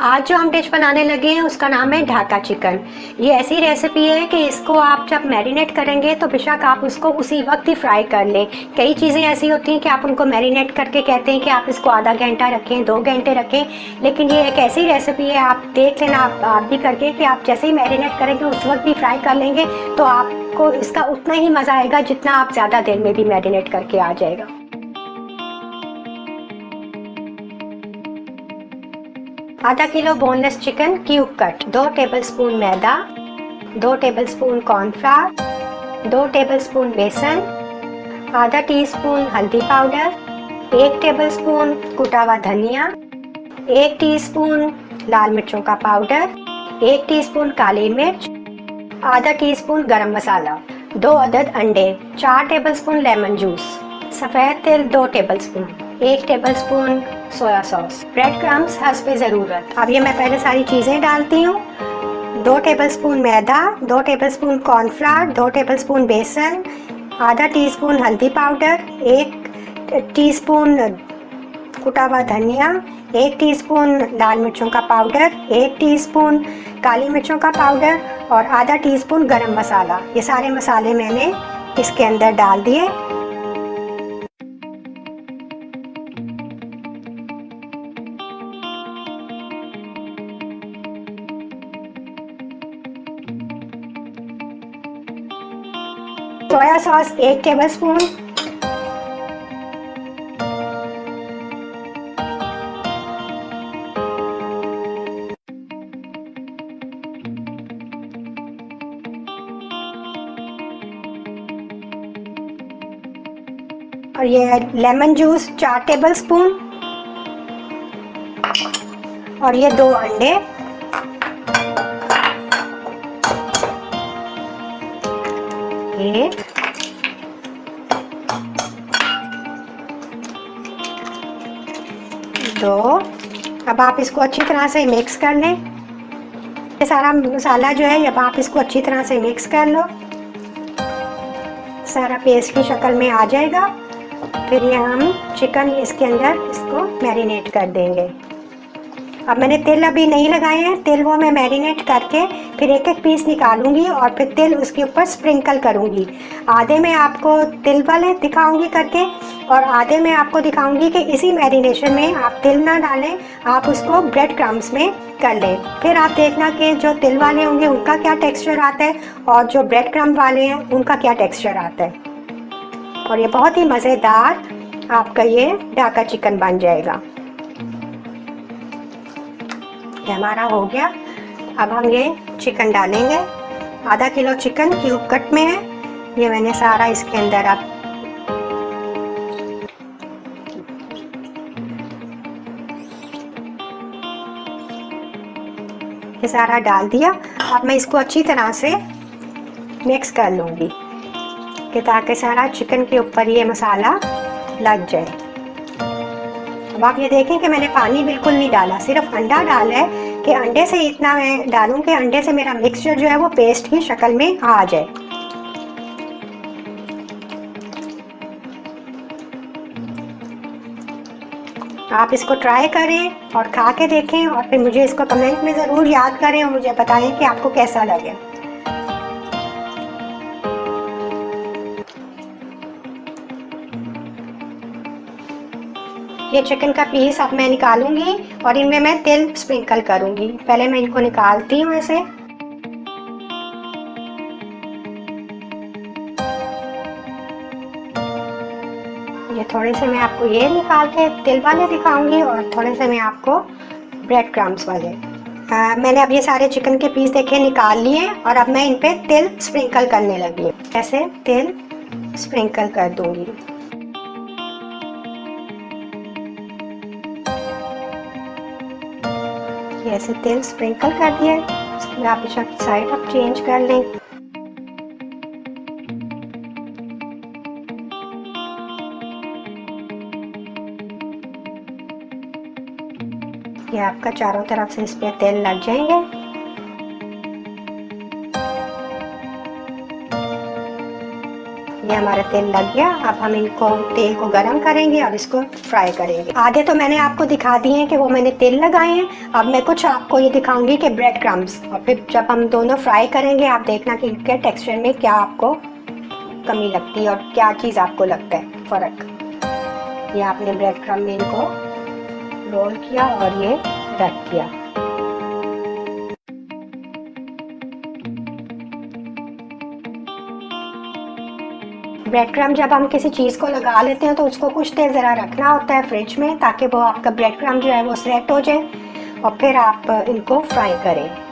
आज जो हम डिश बनाने लगे हैं उसका नाम है ढाका चिकन। ये ऐसी रेसिपी है कि इसको आप जब मैरिनेट करेंगे तो बेशक आप उसको उसी वक्त ही फ्राई कर लें। कई चीज़ें ऐसी होती हैं कि आप उनको मैरिनेट करके कहते हैं कि आप इसको आधा घंटा रखें, 2 घंटे रखें, लेकिन ये एक ऐसी रेसिपी है, आप देख लेना आप भी करके कि आप जैसे ही मैरिनेट करेंगे उस वक्त भी फ्राई कर लेंगे तो आपको इसका उतना ही मज़ा आएगा जितना आप ज़्यादा देर में भी मैरिनेट करके आ जाएगा। आधा kilo boneless chicken cube cut, 2 tablespoon maida, 2 tablespoon cornflour, 2 tablespoon besan, आधा टीस्पून हल्दी पाउडर, 1 टेबलस्पून कुटा हुआ धनिया, 1 टीस्पून लाल मिर्चों का पाउडर, 1 टीस्पून काली मिर्च, आधा टीस्पून गरम मसाला, 2 अदद अंडे, 4 टेबलस्पून लेमन जूस, सफ़ेद तिल 2 tablespoon, 1 tablespoon soya sauce, bread crumbs हस्बे ज़रूरत। अब ये मैं पहले सारी चीज़ें डालती हूँ। 2 tablespoon maida, 2 tablespoon cornflour, 2 tablespoon besan, आधा टीस्पून हल्दी पाउडर, 1 टीस्पून कुटा हुआ धनिया, 1 टीस्पून लाल मिर्चों का पाउडर, 1 टीस्पून काली मिर्चों का पाउडर और आधा टीस्पून गरम मसाला। ये सारे मसाले मैंने इसके अंदर डाल दिए। सोया सॉस 1 टेबलस्पून, और ये लेमन जूस 4 टेबलस्पून और ये 2 अंडे, एक, 2। अब आप इसको अच्छी तरह से मिक्स कर लें। ये सारा मसाला जो है अब आप इसको अच्छी तरह से मिक्स कर लो, सारा पेस्ट की शक्ल में आ जाएगा। फिर ये हम चिकन इसके अंदर इसको मैरिनेट कर देंगे। अब मैंने तिल अभी नहीं लगाए हैं, तिल वो मैं मैरिनेट करके फिर एक एक पीस निकालूंगी और फिर तिल उसके ऊपर स्प्रिंकल करूंगी। आधे में आपको तिल वाले दिखाऊंगी करके और आधे में आपको दिखाऊंगी कि इसी मैरिनेशन में आप तिल ना डालें, आप उसको ब्रेड क्रम्स में कर लें। फिर आप देखना कि जो तिल वाले होंगे उनका क्या टेक्स्चर आता है और जो ब्रेड क्रम्ब वाले हैं उनका क्या टेक्स्चर आता है, और ये बहुत ही मज़ेदार आपका ये ढाका चिकन बन जाएगा। ये हमारा हो गया। अब हम ये चिकन डालेंगे। आधा किलो चिकन क्यूब कट में है, ये मैंने सारा इसके अंदर अब ये सारा डाल दिया। अब मैं इसको अच्छी तरह से मिक्स कर लूँगी कि ताकि सारा चिकन के ऊपर ये मसाला लग जाए। अब आप ये देखें कि मैंने पानी बिल्कुल नहीं डाला, सिर्फ अंडा डाला है कि अंडे से इतना मैं डालूं कि अंडे से मेरा मिक्सचर जो है वो पेस्ट की शक्ल में आ जाए। आप इसको ट्राई करें और खा के देखें और फिर मुझे इसको कमेंट में ज़रूर याद करें और मुझे बताएं कि आपको कैसा लगे। ये चिकन का पीस अब मैं निकालूंगी और इनमें मैं तिल स्प्रिंकल करूंगी। पहले मैं इनको निकालती हूँ ऐसे। ये थोड़े से मैं आपको ये निकाल के तिल वाले दिखाऊंगी और थोड़े से मैं आपको ब्रेड क्रम्स वाले। मैंने अब ये सारे चिकन के पीस देखे निकाल लिए और अब मैं इन पे तिल स्प्रिंकल करने लगी। ऐसे तिल स्प्रिंकल कर दूंगी। ऐसे तेल स्प्रिंकल कर दिया। इसमें आप इसका साइड अब चेंज कर लें। ये आपका चारों तरफ से इस पे तेल लग जाएंगे। ये ये हमारा तेल लग गया। अब हम इनको तेल को गरम करेंगे और इसको फ्राई करेंगे। आधे तो मैंने आपको दिखा दिए हैं कि वो मैंने तेल लगाए हैं। अब मैं कुछ आपको ये दिखाऊंगी कि ब्रेड क्रम्स, और फिर जब हम दोनों फ्राई करेंगे आप देखना कि इनके टेक्सचर में क्या आपको कमी लगती है और क्या चीज़ आपको लगता है फ़र्क। ये आपने ब्रेड क्रम्ब में इनको रोल किया और ये रख दिया। ब्रेड क्रम्ब जब हम किसी चीज़ को लगा लेते हैं तो उसको कुछ देर ज़रा रखना होता है फ्रिज में, ताकि वो आपका ब्रेड क्रम्ब जो है वो सेट हो जाए और फिर आप इनको फ्राई करें।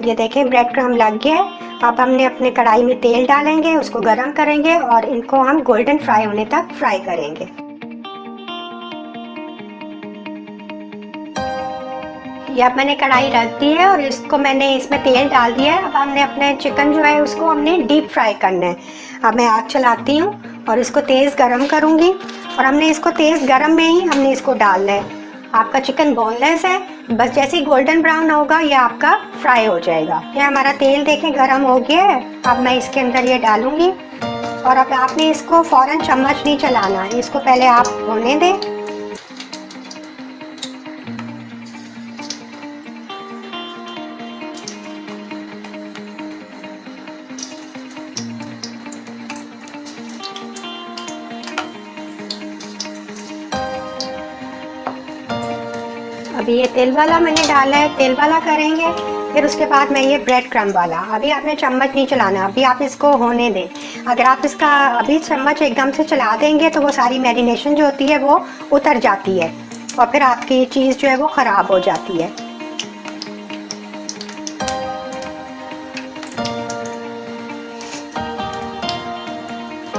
ये देखें ब्रेड क्रम्ब लग गया है। अब हमने अपने कढ़ाई में तेल डालेंगे, उसको गरम करेंगे और इनको हम गोल्डन फ्राई होने तक फ्राई करेंगे। ये अब मैंने कढ़ाई रख दी है और इसको मैंने इसमें तेल डाल दिया है। अब हमने अपने चिकन जो है उसको हमने डीप फ्राई करना है। अब मैं आग चलाती हूँ और इसको तेज़ गरम करूँगी और हमने इसको तेज़ गरम में ही हमने इसको डालना है। आपका चिकन बोनलेस है, बस जैसे ही गोल्डन ब्राउन होगा ये आपका फ्राई हो जाएगा। ये हमारा तेल देखें गरम हो गया है। अब मैं इसके अंदर ये डालूँगी और अब आपने इसको फ़ौरन चम्मच नहीं चलाना, इसको पहले आप होने दें। अभी ये तेल वाला मैंने डाला है, तेल वाला करेंगे, फिर उसके बाद मैं ये ब्रेड क्रम्ब वाला। अभी आपने चम्मच नहीं चलाना, अभी आप इसको होने दें। अगर आप इसका अभी चम्मच एकदम से चला देंगे तो वो सारी मैरिनेशन जो होती है वो उतर जाती है और फिर आपकी चीज़ जो है वो ख़राब हो जाती है।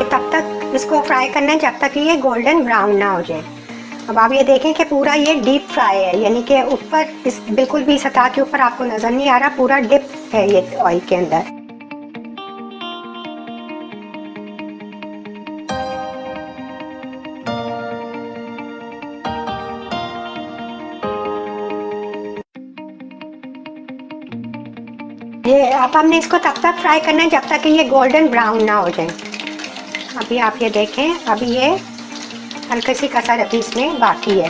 तब तक इसको फ्राई करना है जब तक ये गोल्डन ब्राउन ना हो जाए। अब आप ये देखें कि पूरा ये डीप फ्राई है, यानी कि ऊपर इस बिल्कुल भी सतह के ऊपर आपको नज़र नहीं आ रहा, पूरा डिप है ये ऑयल के अंदर। ये अब हमने इसको तब तक फ्राई करना है जब तक कि ये गोल्डन ब्राउन ना हो जाए। अभी आप ये देखें, अभी ये हल्की सी कसर अभी इसमें बाकी है।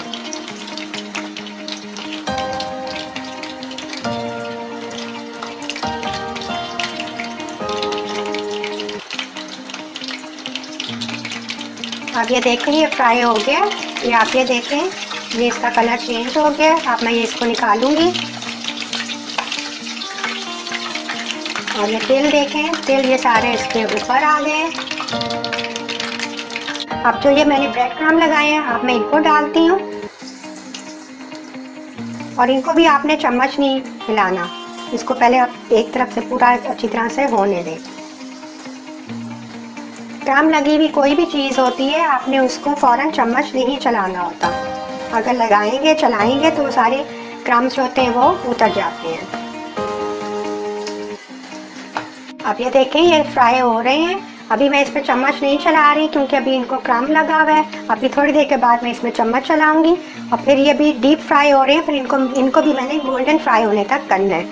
अब ये देखें ये फ्राई हो गया। ये आप ये देखें ये इसका कलर चेंज हो गया। अब मैं ये इसको निकालूंगी और ये तेल देखें, तेल ये सारे इसके ऊपर आ गए। अब जो ये मैंने ब्रेड क्रम्ब लगाए हैं अब मैं इनको डालती हूँ और इनको भी आपने चम्मच नहीं हिलाना, इसको पहले आप एक तरफ से पूरा अच्छी तरह से होने दें। क्रम्ब लगी हुई कोई भी चीज़ होती है आपने उसको फ़ौरन चम्मच नहीं चलाना होता। अगर लगाएंगे चलाएंगे तो सारे क्रम्ब्स होते हैं वो उतर जाते हैं। अब ये देखें ये फ्राई हो रहे हैं। अभी मैं इसमें चम्मच नहीं चला रही क्योंकि अभी इनको क्रम्ब लगा हुआ है। अभी थोड़ी देर के बाद मैं इसमें चम्मच चलाऊंगी और फिर ये भी डीप फ्राई हो रहे हैं, फिर इनको भी मैंने गोल्डन फ्राई होने तक करना है।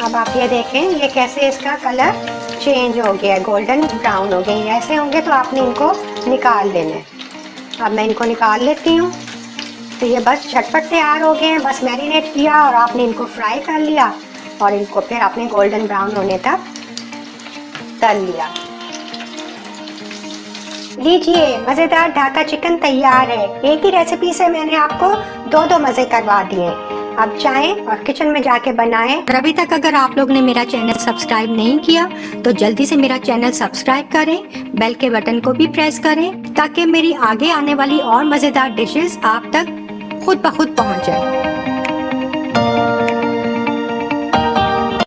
अब आप ये देखें ये कैसे इसका कलर चेंज हो गया है, गोल्डन ब्राउन हो गए। ऐसे होंगे तो आपने इनको निकाल लेना है। अब मैं इनको निकाल लेती हूँ। तो ये बस झटपट तैयार हो गए हैं, बस मैरिनेट किया और आपने इनको फ्राई कर लिया और इनको फिर आपने गोल्डन ब्राउन होने तक तल लिया। लीजिए मज़ेदार ढाका चिकन तैयार है। एक ही रेसिपी से मैंने आपको दो मज़े करवा दिए। अब जाएं और किचन में जाके बनाएं। और अभी तक अगर आप लोग ने मेरा चैनल सब्सक्राइब नहीं किया तो जल्दी से मेरा चैनल सब्सक्राइब करें, बेल के बटन को भी प्रेस करें ताकि मेरी आगे आने वाली और मज़ेदार डिशेस आप तक खुद ब खुद पहुंच जाए।